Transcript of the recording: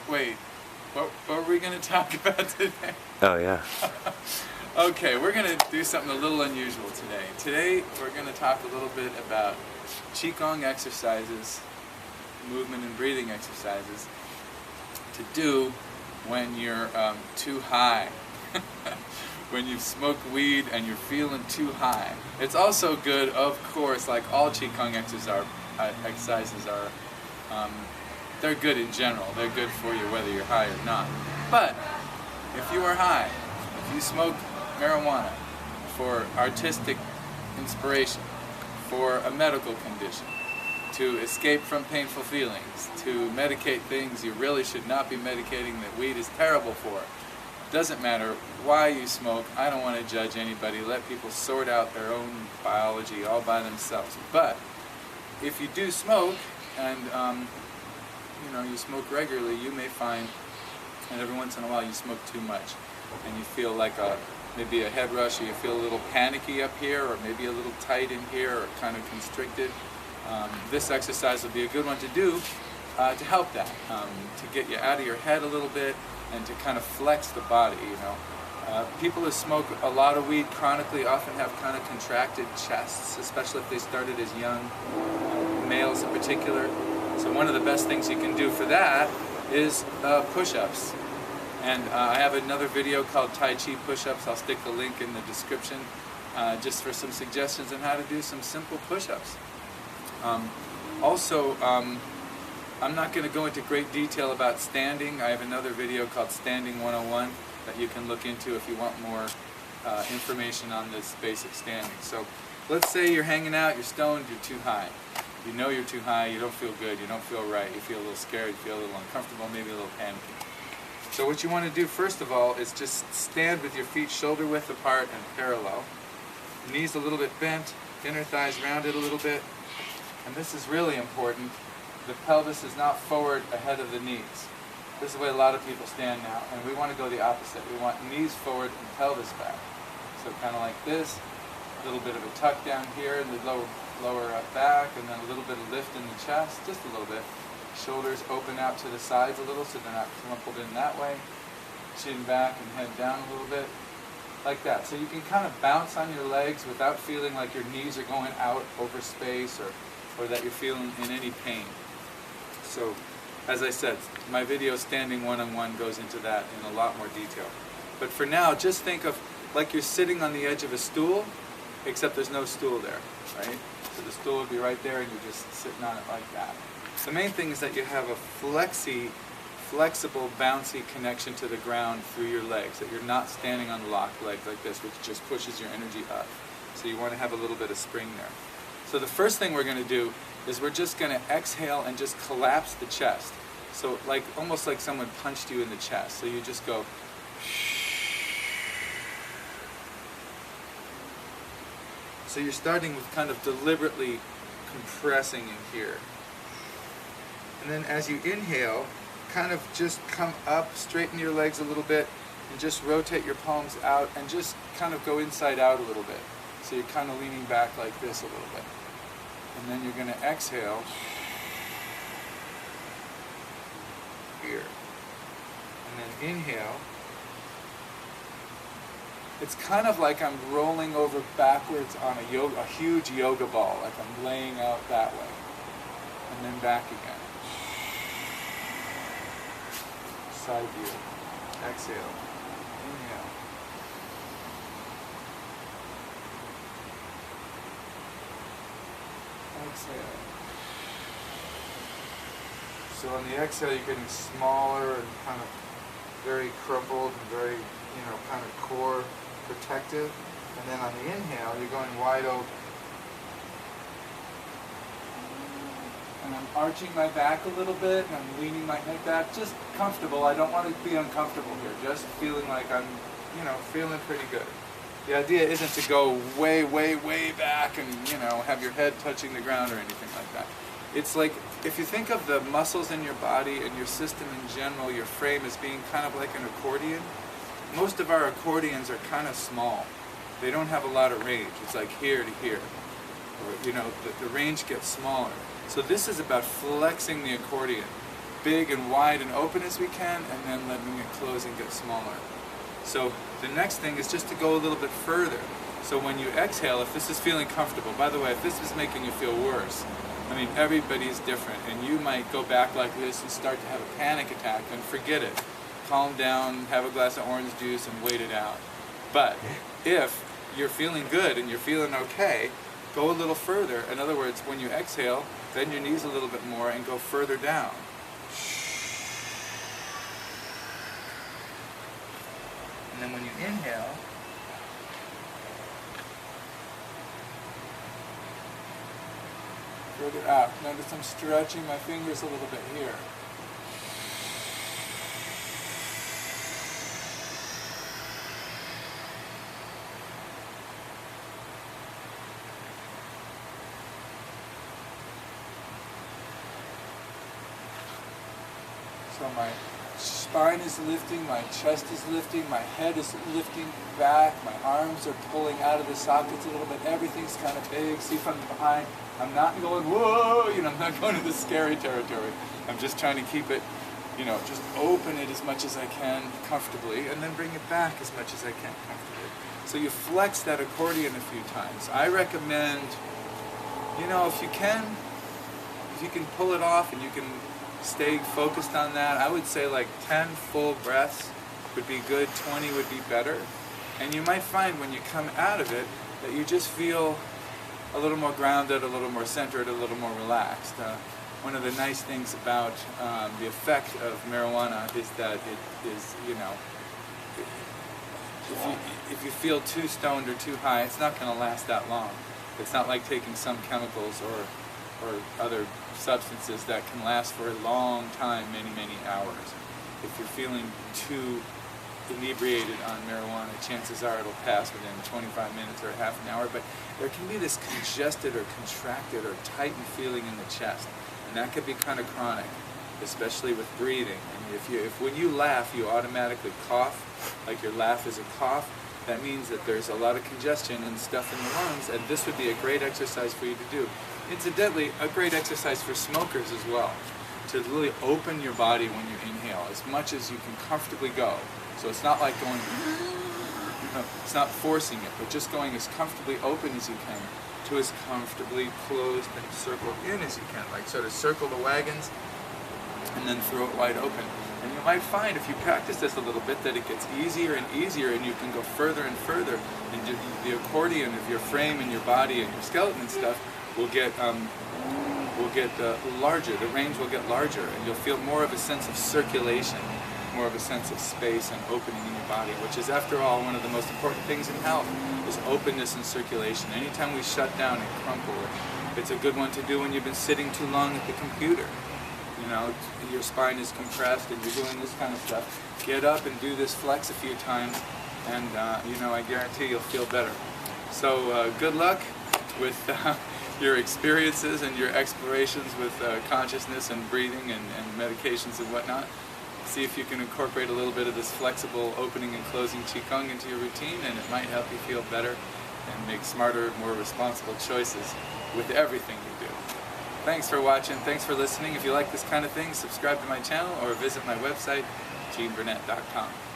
Wait, what were we going to talk about today? Oh, yeah. Okay, we're going to do something a little unusual today. Today, we're going to talk a little bit about Qigong exercises, movement and breathing exercises to do when you're too high. When you've smoked weed and you're feeling too high. It's also good, of course, like all Qigong exercises are, they're good in general. They're good for you whether you're high or not. But if you are high, if you smoke marijuana for artistic inspiration, for a medical condition, to escape from painful feelings, to medicate things you really should not be medicating that weed is terrible for, doesn't matter why you smoke. I don't want to judge anybody. Let people sort out their own biology all by themselves. But if you do smoke and you smoke regularly, you may find that every once in a while you smoke too much and you feel like maybe a head rush, or you feel a little panicky up here, or maybe a little tight in here, or kind of constricted. This exercise will be a good one to do to help that, to get you out of your head a little bit and to kind of flex the body, People who smoke a lot of weed chronically often have kind of contracted chests, especially if they started as young, males in particular. So one of the best things you can do for that is push-ups. And I have another video called Tai Chi push-ups. I'll stick the link in the description just for some suggestions on how to do some simple push-ups. I'm not going to go into great detail about standing. I have another video called Standing 101 that you can look into if you want more information on this basic standing. So let's say you're hanging out, you're stoned, you're too high. You know you're too high, you don't feel good, you don't feel right, you feel a little scared, you feel a little uncomfortable, maybe a little panicky. So what you want to do first of all is just stand with your feet shoulder width apart and parallel. Knees a little bit bent, inner thighs rounded a little bit. And this is really important. The pelvis is not forward ahead of the knees. This is the way a lot of people stand now, and we want to go the opposite. We want knees forward and pelvis back. So kind of like this, a little bit of a tuck down here in the lower back, and then a little bit of lift in the chest, just a little bit. Shoulders open out to the sides a little so they're not crumpled in that way. Chin back and head down a little bit, like that. So you can kind of bounce on your legs without feeling like your knees are going out over space or that you're feeling in any pain. So, as I said, my video Standing 101 goes into that in a lot more detail. But for now, just think of like you're sitting on the edge of a stool, except there's no stool there, right? So the stool would be right there and you're just sitting on it like that. The main thing is that you have a flexible, bouncy connection to the ground through your legs, that you're not standing on locked legs like this, which just pushes your energy up. So you want to have a little bit of spring there. So the first thing we're going to do is we're just going to exhale and just collapse the chest. So almost like someone punched you in the chest. So you just go. So you're starting with kind of deliberately compressing in here. And then as you inhale, kind of just come up, straighten your legs a little bit, and just rotate your palms out and just kind of go inside out a little bit. So you're kind of leaning back like this a little bit. And then you're going to exhale here. And then inhale. It's kind of like I'm rolling over backwards on a huge yoga ball, like I'm laying out that way. And then back again. Side view. Exhale. Inhale. Exhale. So on the exhale, you're getting smaller and kind of very crumpled and very, kind of core protective. And then on the inhale, you're going wide open. And I'm arching my back a little bit, and I'm leaning my head back, just comfortable. I don't want to be uncomfortable here, just feeling like I'm, feeling pretty good. The idea isn't to go way, way, way back and, have your head touching the ground or anything like that. It's like, if you think of the muscles in your body and your system in general, your frame as being kind of like an accordion, most of our accordions are kind of small. They don't have a lot of range. It's like here to here. Or, the range gets smaller. So this is about flexing the accordion, big and wide and open as we can, and then letting it close and get smaller. So the next thing is just to go a little bit further. So when you exhale, if this is feeling comfortable, by the way, if this is making you feel worse, I mean, everybody's different, and you might go back like this and start to have a panic attack, and forget it. Calm down, have a glass of orange juice, and wait it out. But if you're feeling good and you're feeling okay, go a little further. In other words, when you exhale, bend your knees a little bit more and go further down. And then when you inhale, further out. Notice I'm stretching my fingers a little bit here. So my spine is lifting, my chest is lifting, my head is lifting back, my arms are pulling out of the sockets a little bit, everything's kind of big. See from behind, I'm not going, whoa, I'm not going to the scary territory. I'm just trying to keep it, just open it as much as I can comfortably, and then bring it back as much as I can comfortably. So you flex that accordion a few times. I recommend, if you can pull it off and you can stay focused on that, I would say like 10 full breaths would be good, 20 would be better. And you might find when you come out of it that you just feel a little more grounded, a little more centered, a little more relaxed. One of the nice things about the effect of marijuana is that it is, if you feel too stoned or too high, it's not going to last that long. It's not like taking some chemicals or other substances that can last for a long time, many, many hours. If you're feeling too inebriated on marijuana, chances are it'll pass within 25 minutes or half an hour, but there can be this congested or contracted or tightened feeling in the chest, and that could be kind of chronic, especially with breathing. And if when you laugh you automatically cough, like your laugh is a cough, that means that there's a lot of congestion and stuff in the lungs, and this would be a great exercise for you to do. Incidentally, a great exercise for smokers as well, to really open your body when you inhale as much as you can comfortably go. So it's not like going, it's not forcing it, but just going as comfortably open as you can to as comfortably closed and circled in as you can, like sort of circle the wagons and then throw it wide open. And you might find if you practice this a little bit that it gets easier and easier, and you can go further and further, and the accordion of your frame and your body and your skeleton and stuff will get larger. The range will get larger, and you'll feel more of a sense of circulation, more of a sense of space and opening in your body, which is, after all, one of the most important things in health, is openness and circulation. Anytime we shut down and crumple, it's a good one to do when you've been sitting too long at the computer. Your spine is compressed and you're doing this kind of stuff. Get up and do this flex a few times, and I guarantee you'll feel better. So good luck with your experiences and your explorations with consciousness and breathing and medications and whatnot. See if you can incorporate a little bit of this flexible opening and closing Qigong into your routine, and it might help you feel better and make smarter, more responsible choices with everything you do. Thanks for watching, thanks for listening. If you like this kind of thing, subscribe to my channel or visit my website, GeneBurnett.com.